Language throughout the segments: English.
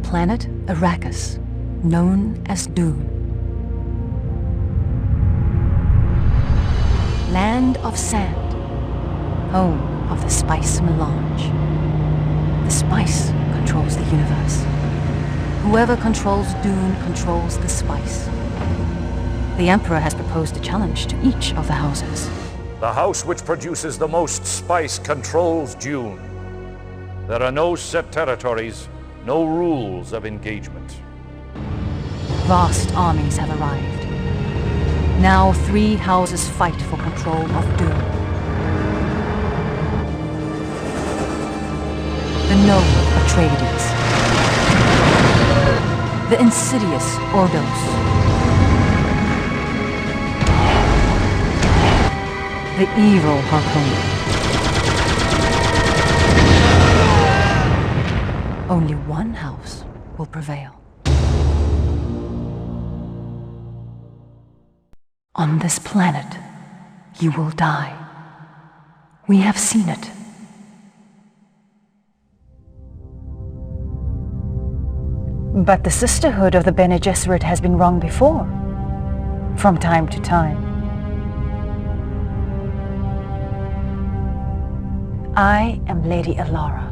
planet Arrakis, known as Dune. Land of sand, home of the spice melange. The spice controls the universe. Whoever controls Dune controls the spice. The Emperor has proposed a challenge to each of the houses. The house which produces the most spice controls Dune. There are no set territories, no rules of engagement. Vast armies have arrived. Now 3 houses fight for control of Dune. The noble Atreides. The insidious Ordos. The evil Harkonnen. Only one house will prevail. On this planet, you will die. We have seen it. But the Sisterhood of the Bene Gesserit has been wrong before, from time to time. I am Lady Alara,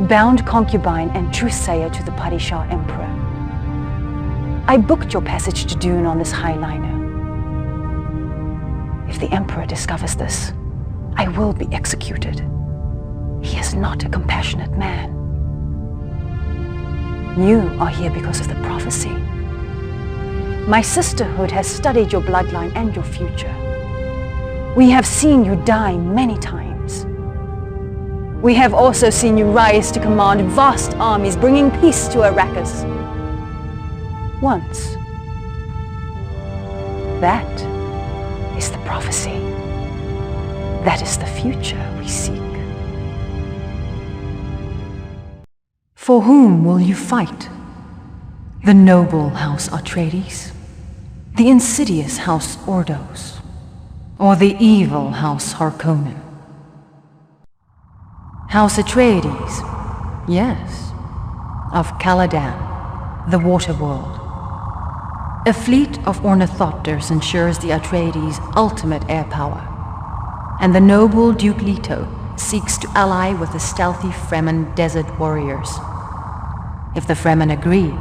bound concubine and truthsayer to the Padishah Emperor. I booked your passage to Dune on this highliner. If the Emperor discovers this, I will be executed. He is not a compassionate man. You are here because of the prophecy. My sisterhood has studied your bloodline and your future. We have seen you die many times. We have also seen you rise to command vast armies, bringing peace to Arrakis. Once. That is the prophecy. That is the future we seek. For whom will you fight? The noble House Atreides? The insidious House Ordos? Or the evil House Harkonnen? House Atreides, yes, of Caladan, the water world. A fleet of ornithopters ensures the Atreides' ultimate air power, and the noble Duke Leto seeks to ally with the stealthy Fremen desert warriors. If the Fremen agree,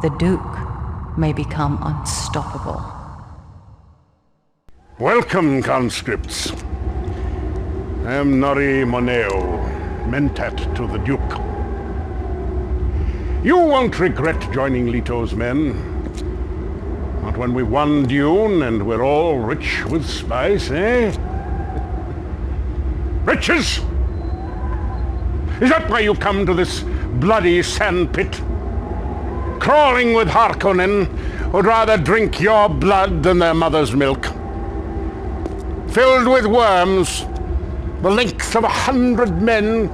the Duke may become unstoppable. Welcome, conscripts. I am Nori Moneo, Mentat to the Duke. You won't regret joining Leto's men. Not when we won Dune and we're all rich with spice, eh? Riches? Is that why you come to this bloody sandpit? Crawling with Harkonnen who'd rather drink your blood than their mother's milk. Filled with worms, the length of 100 men,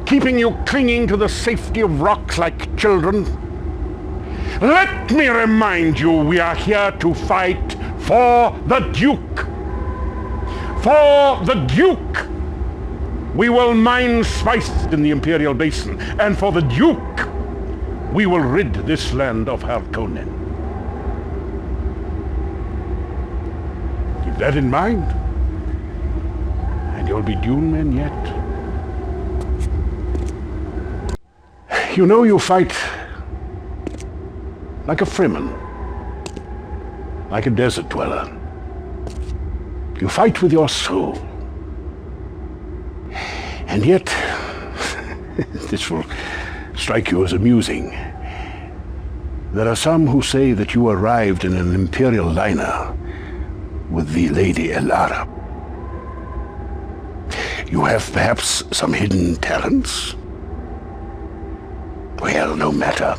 keeping you clinging to the safety of rocks like children. Let me remind you, we are here to fight for the Duke. For the Duke! We will mine spice in the Imperial Basin, and for the Duke, we will rid this land of Harkonnen. Keep that in mind, and you'll be Dune men yet. You know you fight like a Fremen, like a desert dweller. You fight with your soul. And yet, this will strike you as amusing. There are some who say that you arrived in an Imperial liner with the Lady Alara. You have perhaps some hidden talents? Well, no matter.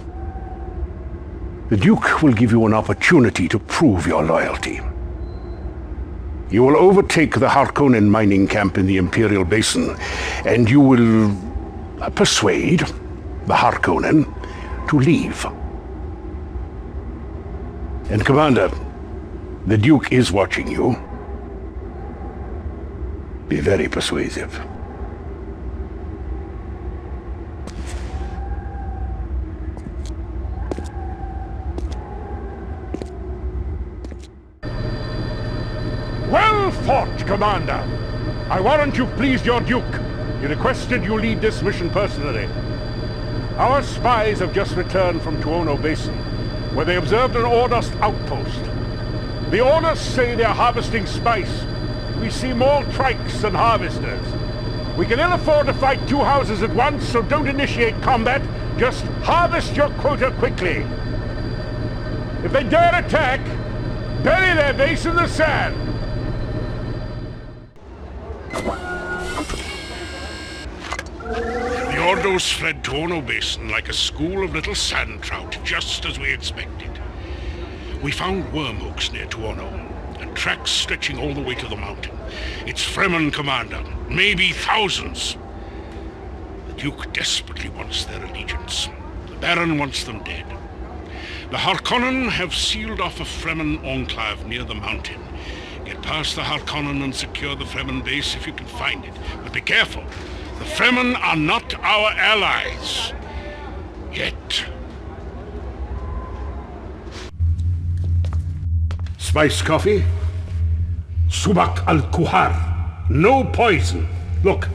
The Duke will give you an opportunity to prove your loyalty. You will overtake the Harkonnen mining camp in the Imperial Basin, and you will persuade the Harkonnen to leave. And Commander, the Duke is watching you. Be very persuasive. fort, Commander. I warrant you've pleased your Duke. He requested you lead this mission personally. Our spies have just returned from Tuono Basin, where they observed an Ordust outpost. The Ordusts say they're harvesting spice. We see more trikes than harvesters. We can ill afford to fight two houses at once, so don't initiate combat. Just harvest your quota quickly. If they dare attack, bury their base in the sand. The Ordos fled Tuono Basin like a school of little sand trout, just as we expected. We found worm oaks near Tuono, and tracks stretching all the way to the mountain. It's Fremen, Commander. Maybe thousands. The Duke desperately wants their allegiance. The Baron wants them dead. The Harkonnen have sealed off a Fremen enclave near the mountain. Get past the Harkonnen and secure the Fremen base if you can find it. But be careful. The Fremen are not our allies. Yet. Spice coffee? Subak al-Kuhar. No poison. Look.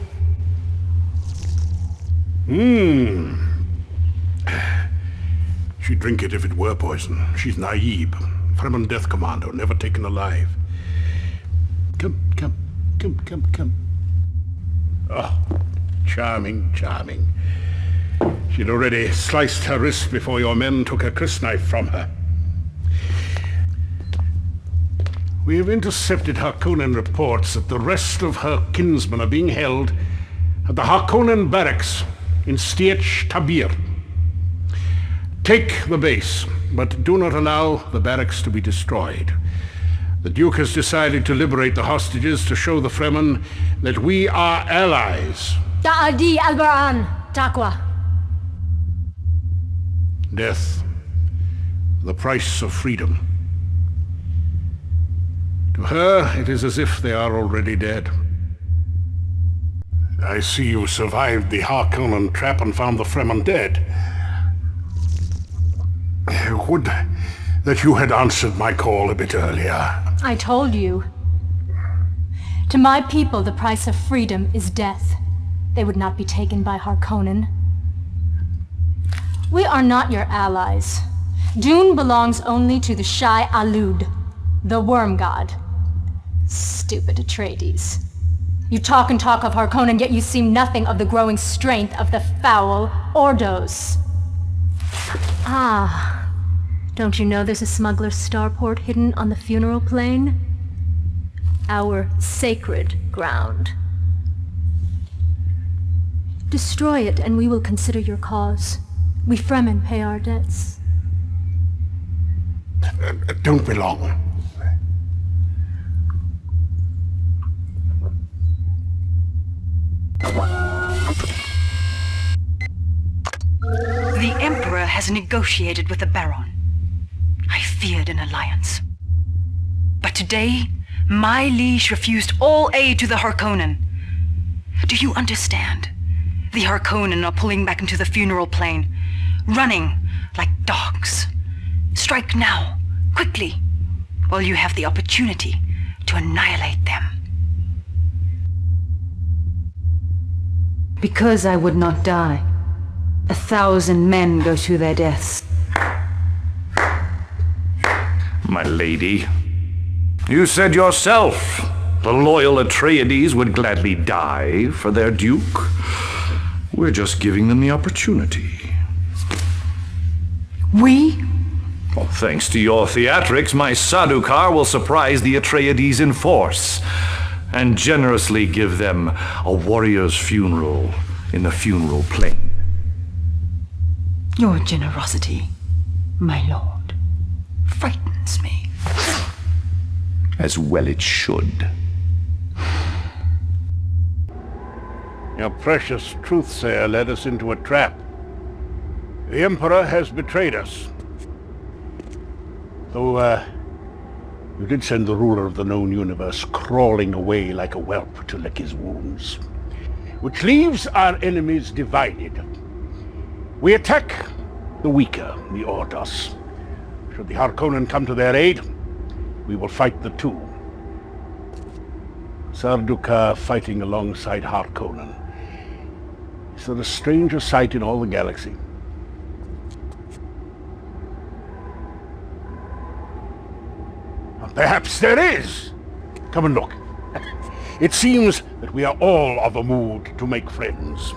She'd drink it if it were poison. She's naive. Fremen death commando, never taken alive. Come. Oh, charming. She'd already sliced her wrist before your men took her crysknife from her. We have intercepted Harkonnen reports that the rest of her kinsmen are being held at the Harkonnen barracks in Stiech Tabir. Take the base, but do not allow the barracks to be destroyed. The Duke has decided to liberate the hostages to show the Fremen that we are allies. Ta'adi Albaran, Taqwa. Death, the price of freedom. To her, it is as if they are already dead. I see you survived the Harkonnen trap and found the Fremen dead. Would that you had answered my call a bit earlier. I told you. To my people, the price of freedom is death. They would not be taken by Harkonnen. We are not your allies. Dune belongs only to the Shai Alud, the worm god. Stupid Atreides. You talk and talk of Harkonnen, yet you see nothing of the growing strength of the foul Ordos. Ah. Don't you know there's a smuggler's starport hidden on the funeral plain? Our sacred ground. Destroy it and we will consider your cause. We Fremen pay our debts. Don't be long. The Emperor has negotiated with the Baron. I feared an alliance. But today, my liege refused all aid to the Harkonnen. Do you understand? The Harkonnen are pulling back into the funeral plain, running like dogs. Strike now, quickly, while you have the opportunity to annihilate them. Because I would not die, 1,000 men go to their deaths. My lady, you said yourself the loyal Atreides would gladly die for their duke. We're just giving them the opportunity. We? Well, thanks to your theatrics, my Sadukar will surprise the Atreides in force and generously give them a warrior's funeral in the funeral plain. Your generosity, my lord, frightens me. As well it should. Your precious truthsayer led us into a trap. The Emperor has betrayed us. Though, you did send the ruler of the known universe crawling away like a whelp to lick his wounds. Which leaves our enemies divided. We attack the weaker, the Ordos. Should the Harkonnen come to their aid, we will fight the two. Sardaukar fighting alongside Harkonnen. Is there a stranger sight in all the galaxy? Perhaps there is. Come and look. It seems that we are all of a mood to make friends.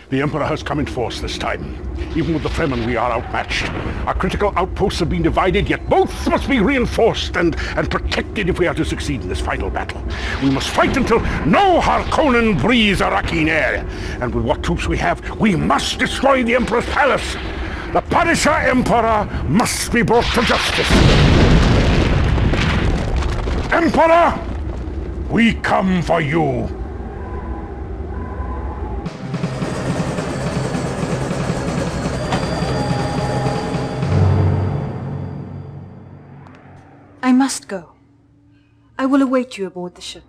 The Emperor has come in force this time. Even with the Fremen, we are outmatched. Our critical outposts have been divided, yet both must be reinforced and protected if we are to succeed in this final battle. We must fight until no Harkonnen breathes Arakkeen air. And with what troops we have, we must destroy the Emperor's palace. The Padishah Emperor must be brought to justice. Emperor, we come for you. I must go. I will await you aboard the ship.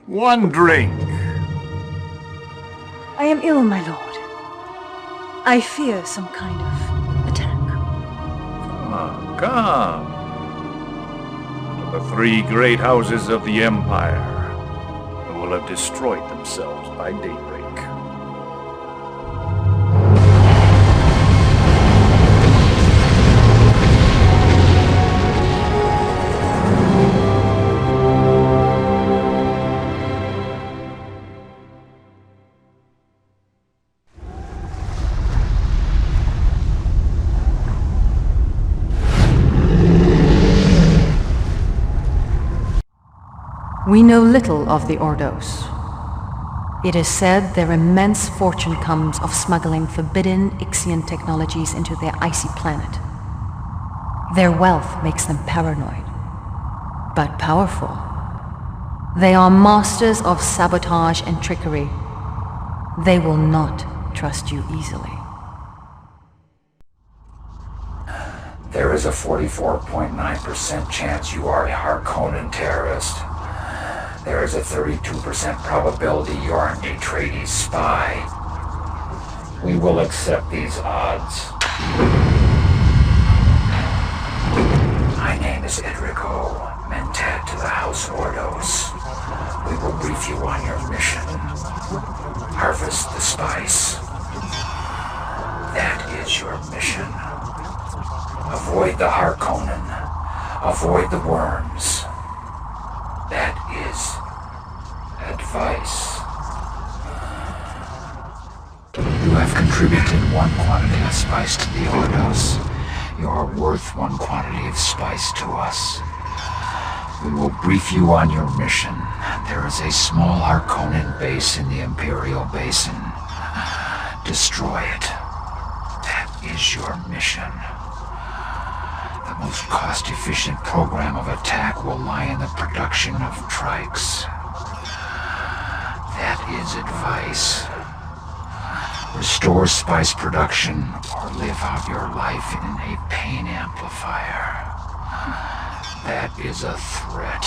One drink. I am ill, my lord. I fear some kind of attack. Come. To the three great houses of the Empire, who will have destroyed themselves by daybreak. We know little of the Ordos. It is said their immense fortune comes of smuggling forbidden Ixian technologies into their icy planet. Their wealth makes them paranoid, but powerful. They are masters of sabotage and trickery. They will not trust you easily. There is a 44.9% chance you are a Harkonnen terrorist. There is a 32% probability you are an Atreides spy. We will accept these odds. My name is Edrico, Mentat to the House Ordos. We will brief you on your mission. Harvest the spice. That is your mission. Avoid the Harkonnen. Avoid the worms. That is advice. You have contributed one quantity of spice to the Ordos. You are worth one quantity of spice to us. We will brief you on your mission. There is a small Harkonnen base in the Imperial Basin. Destroy it. That is your mission. The most cost-efficient program of attack will lie in the production of trikes. That is advice. Restore spice production or live out your life in a pain amplifier. That is a threat.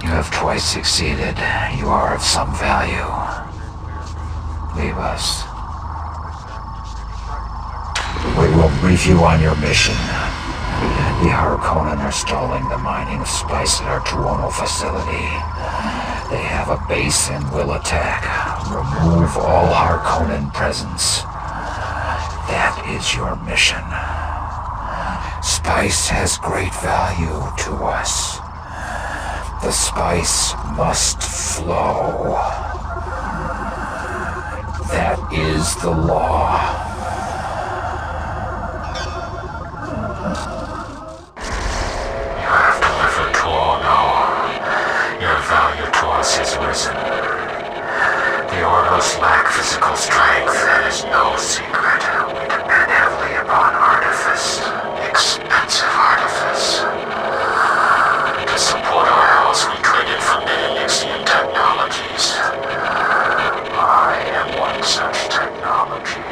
You have twice succeeded. You are of some value. Leave us. We will brief you on your mission. The Harkonnen are stalling the mining of spice at our Tuono facility. They have a base and will attack. Remove all Harkonnen presence. That is your mission. Spice has great value to us. The spice must flow. That is the law. You have delivered Tuono. Your value to us is risen. The Ordos lack physical strength. That is no secret. We depend heavily upon artifice. Expensive artifice. To support our house, we traded for many Ixian technologies. I am one such technology.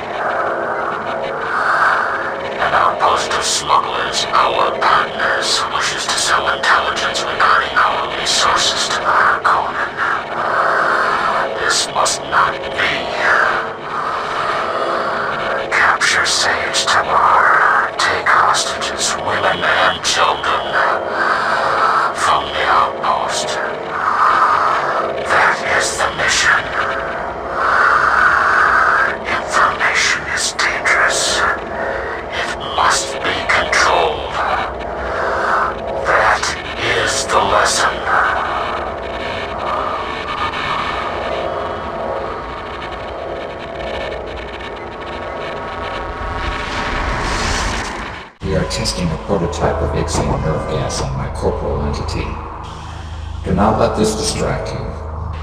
An outpost of smugglers, our partners, wishes to sell intelligence regarding our resources to the Harkonnen. This must not be. Capture Sage Tamar. Take hostages, women and children, from the outpost. That is the mission. Information is dangerous. It must be controlled. That is the lesson. We are testing a prototype of Ixion nerve gas on my corporal entity. Do not let this distract you.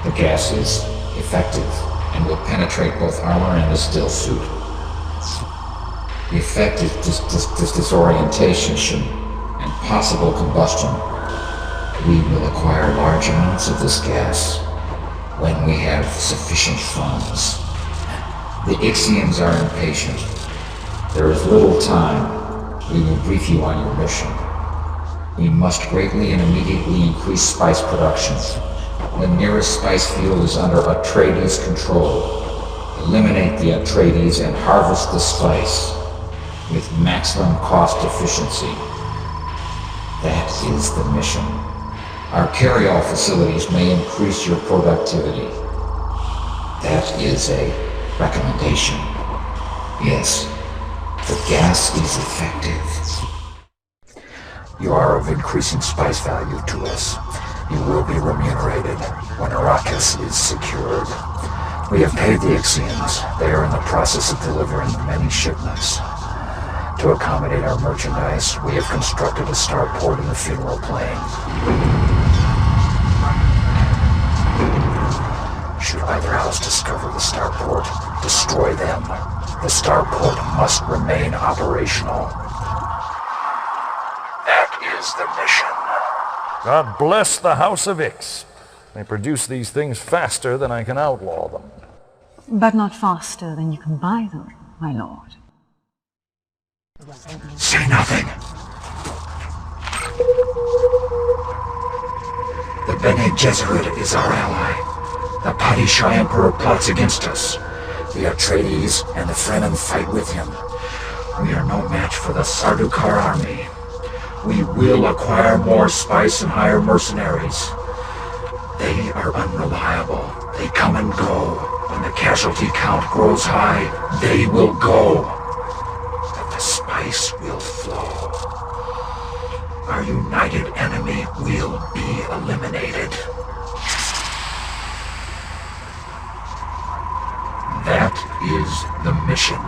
The gas is effective and will penetrate both armor and the still suit. The effect is disorientation and possible combustion. We will acquire large amounts of this gas when we have sufficient funds. The Ixions are impatient. There is little time. We will brief you on your mission. We must greatly and immediately increase spice production. The nearest spice field is under Atreides' control. Eliminate the Atreides and harvest the spice with maximum cost efficiency. That is the mission. Our carry-all facilities may increase your productivity. That is a recommendation. Yes. The gas is effective. You are of increasing spice value to us. You will be remunerated when Arrakis is secured. We have paid the Ixions. They are in the process of delivering many shipments. To accommodate our merchandise, we have constructed a starport in the funeral plain. Should either house discover the starport, destroy them. The starport must remain operational. That is the mission. God bless the House of Ix. They produce these things faster than I can outlaw them. But not faster than you can buy them, my lord. Say nothing. The Bene Gesserit is our ally. The Padishah Emperor plots against us. The Atreides and the Fremen fight with him. We are no match for the Sardaukar army. We will acquire more spice and hire mercenaries. They are unreliable. They come and go. When the casualty count grows high, they will go. But the spice will flow. Our united enemy will be eliminated. That is the mission.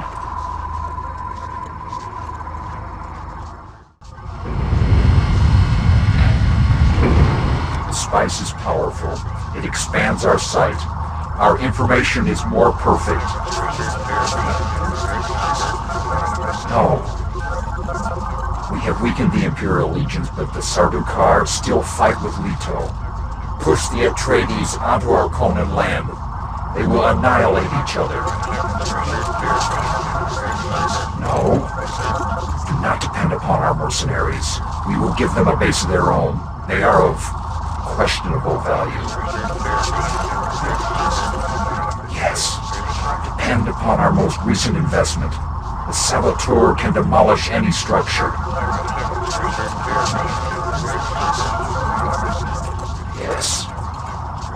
Spice is powerful. It expands our sight. Our information is more perfect. No. We have weakened the Imperial legions, but the Sardaukar still fight with Leto. Push the Atreides onto our Conan land. They will annihilate each other. No. Do not depend upon our mercenaries. We will give them a base of their own. They are of questionable value. Yes. Depend upon our most recent investment. The Saboteur can demolish any structure. Yes.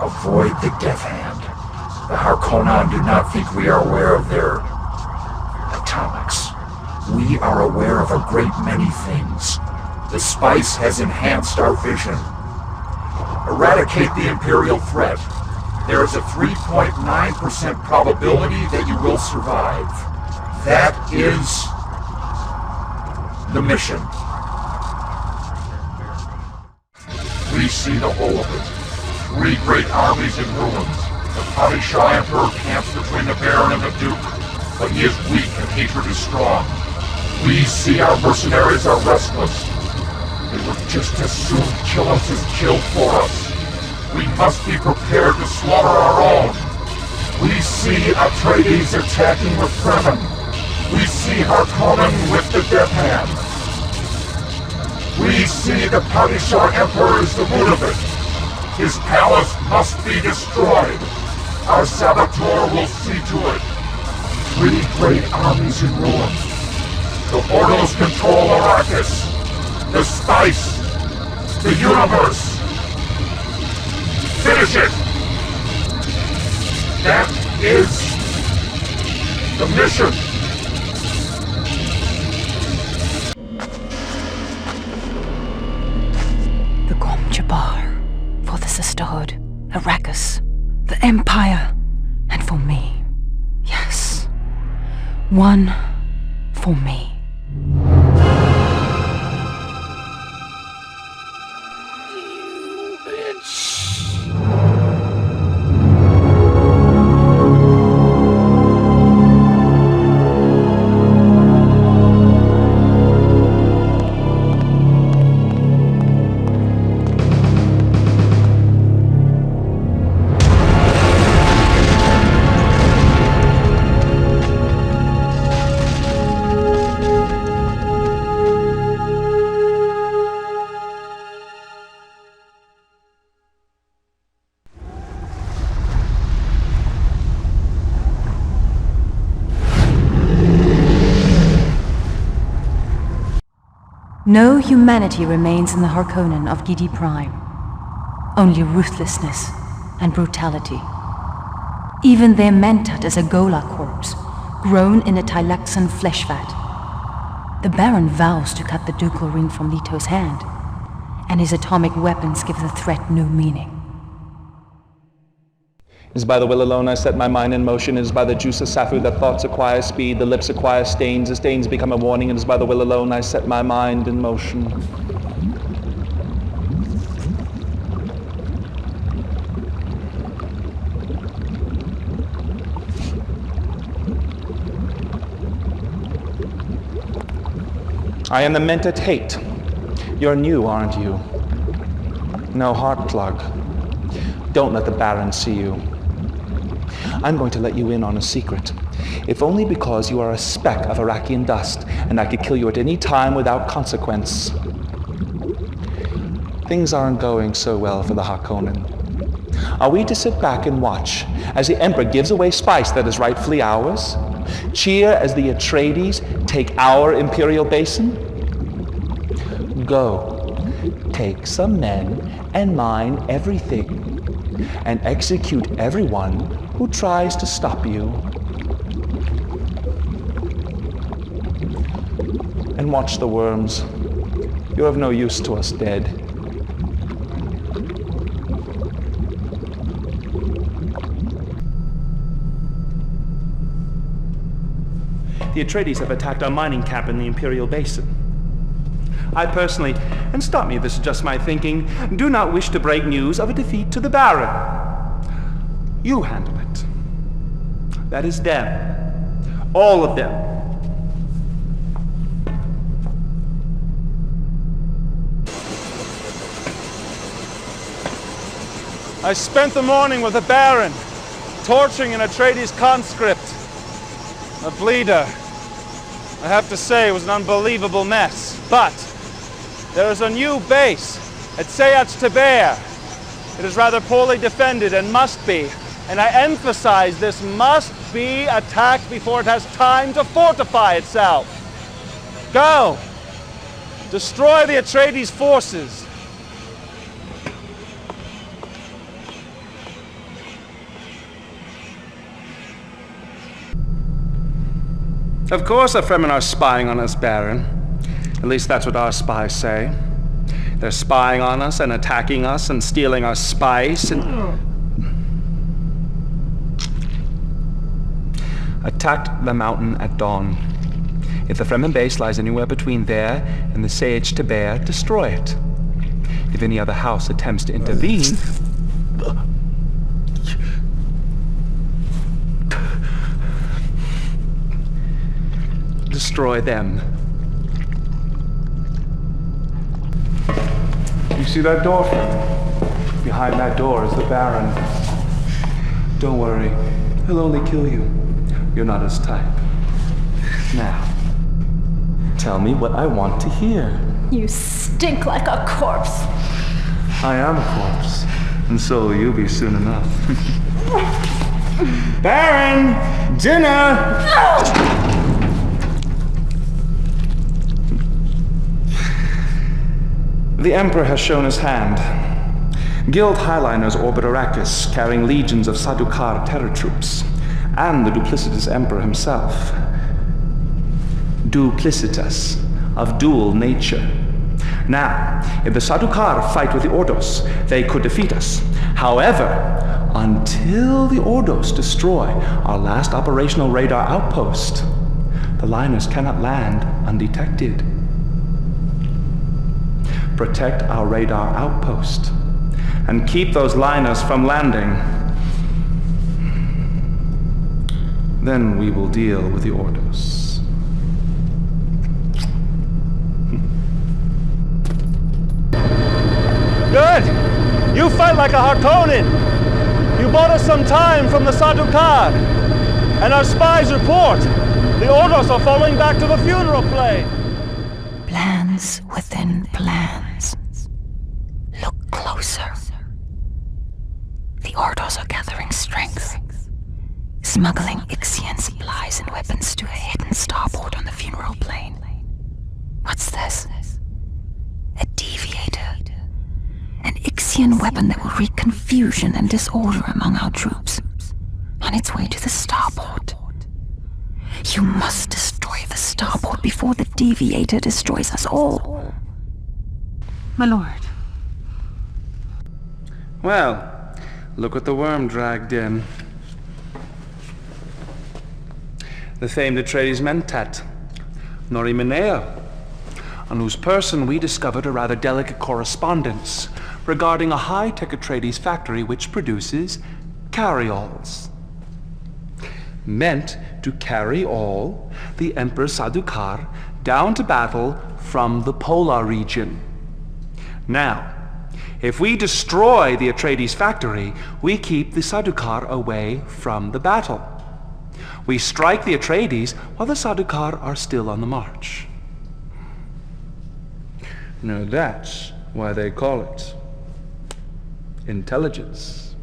Avoid the Death Hand. The Harkonnen do not think we are aware of their atomics. We are aware of a great many things. The spice has enhanced our vision. Eradicate the Imperial threat. There is a 3.9% probability that you will survive. That is the mission. We see the whole of it. 3 great armies in ruins. The Padishah Emperor camps between the Baron and the Duke, but he is weak and hatred is strong. We see our mercenaries are restless. They would just as soon kill us as kill for us. We must be prepared to slaughter our own. We see Atreides attacking with Fremen. We see Harkonnen with the Death Hand. We see to punish our Emperor is the root of it. His palace must be destroyed. Our saboteur will see to it. 3 great armies in ruins. The Ordos control Arrakis, the spice, the universe. Finish it! That is the mission! The Gom Jabbar, for the sisterhood, Arrakis, the Empire, and for me. Yes, one for me. No humanity remains in the Harkonnen of Gidi Prime. Only ruthlessness and brutality. Even their Mentat is a Gola corpse, grown in a Tylaxan flesh vat. The Baron vows to cut the ducal ring from Leto's hand, and his atomic weapons give the threat no meaning. It is by the will alone I set my mind in motion. It is by the juice of Safu that thoughts acquire speed, the lips acquire stains, the stains become a warning. It is by the will alone I set my mind in motion. I am the Mentat Hate. You're new, aren't you? No heart plug. Don't let the Baron see you. I'm going to let you in on a secret, if only because you are a speck of Iraqian dust, and I could kill you at any time without consequence. Things aren't going so well for the Harkonnen. Are we to sit back and watch as the Emperor gives away spice that is rightfully ours? Cheer as the Atreides take our Imperial Basin? Go, take some men and mine everything, and execute everyone who tries to stop you. And watch the worms. You're of no use to us dead. The Atreides have attacked our mining camp in the Imperial Basin. I personally, and stop me if this is just my thinking, do not wish to break news of a defeat to the Baron. You handle it. That is them. All of them. I spent the morning with the Baron, torturing an Atreides conscript, a bleeder. I have to say it was an unbelievable mess, but there is a new base at Sayat Taber. It is rather poorly defended and must be, and I emphasize this must be attacked before it has time to fortify itself. Go! Destroy the Atreides forces. Of course the Fremen are spying on us, Baron. At least that's what our spies say. They're spying on us and attacking us and stealing our spice and... Attacked the mountain at dawn. If the Fremen base lies anywhere between there and the Sayat Taber, destroy it. If any other house attempts to intervene... destroy them. You see that door, Fremen? Behind that door is the Baron. Don't worry, he'll only kill you. You're not his type. Now, tell me what I want to hear. You stink like a corpse. I am a corpse, and so will you be soon enough. Baron! Dinner! The Emperor has shown his hand. Guild Highliners orbit Arrakis, carrying legions of Sadukar terror troops, and the duplicitous Emperor himself. Duplicitus, of dual nature. Now, if the Sadukar fight with the Ordos, they could defeat us. However, until the Ordos destroy our last operational radar outpost, the liners cannot land undetected. Protect our radar outpost, and keep those liners from landing. Then we will deal with the Ordos. Good! You fight like a Harkonnen! You bought us some time from the Sadukar! And our spies report! The Ordos are falling back to the funeral plain! Plans within plans. Look closer. The Ordos are gathering strength, smuggling Ixian supplies and weapons to a hidden starport on the funeral plain. What's this? A deviator. An Ixian weapon that will wreak confusion and disorder among our troops. On its way to the starport. You must destroy the starport before the deviator destroys us all. My lord. Well, look what the worm dragged in. The famed Atreides Mentat, Nori Mineo, on whose person we discovered a rather delicate correspondence regarding a high-tech Atreides factory which produces carry-alls. Meant to carry all the Emperor Sadukar down to battle from the Polar region. Now, if we destroy the Atreides factory, we keep the Sadukar away from the battle. We strike the Atreides while the Sadukar are still on the march. Now that's why they call it intelligence.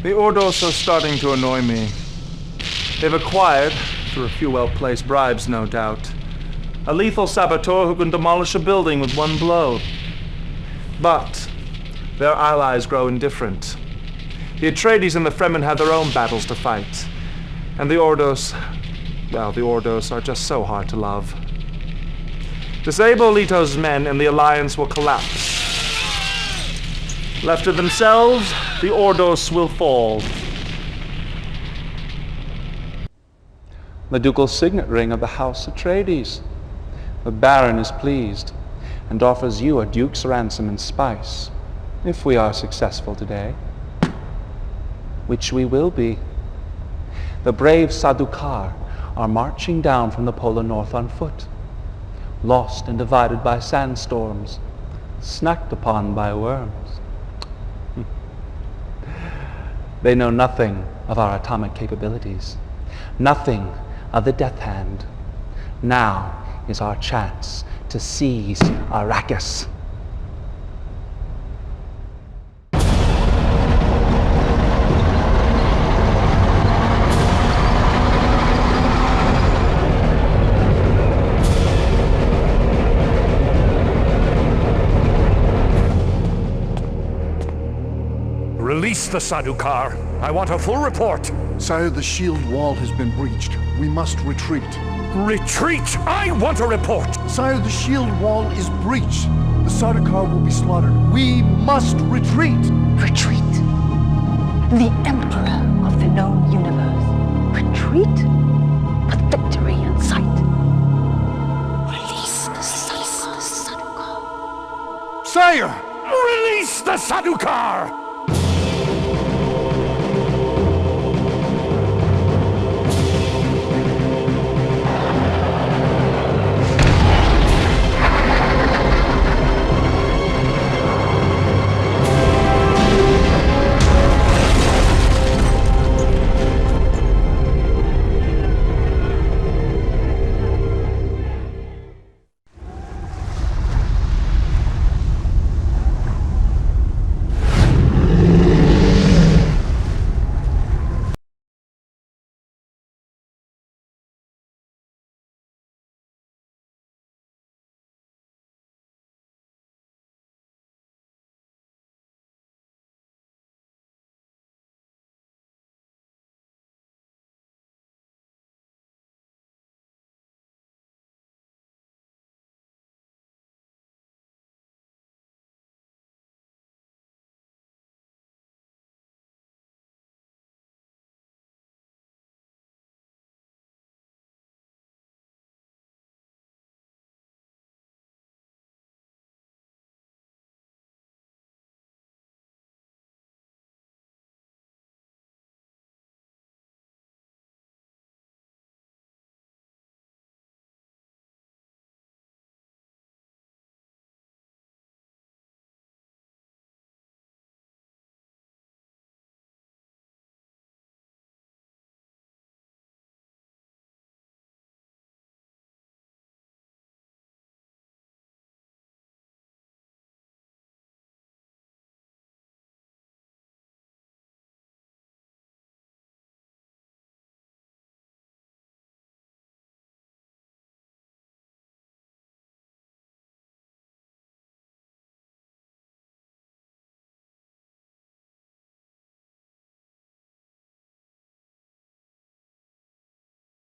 The Ordos are starting to annoy me. They've acquired, through a few well-placed bribes no doubt, a lethal saboteur who can demolish a building with one blow. But their allies grow indifferent. The Atreides and the Fremen have their own battles to fight. And the Ordos, well, the Ordos are just so hard to love. Disable Leto's men and the Alliance will collapse. Left to themselves, the Ordos will fall. The ducal signet ring of the House Atreides. The Baron is pleased and offers you a duke's ransom in spice, if we are successful today. Which we will be. The brave Sadukar are marching down from the polar north on foot, lost and divided by sandstorms, snacked upon by worms. They know nothing of our atomic capabilities, nothing of the Death Hand. Now is our chance to seize Arrakis. Release the Sadukar. I want a full report. Sire, the shield wall has been breached. We must retreat. Retreat! I want a report! Sire, the shield wall is breached. The Sardaukar will be slaughtered. We must retreat! Retreat. The Emperor of the known universe. Retreat? With victory in sight. Release the Sadukar. Sire! Release the Sadukar!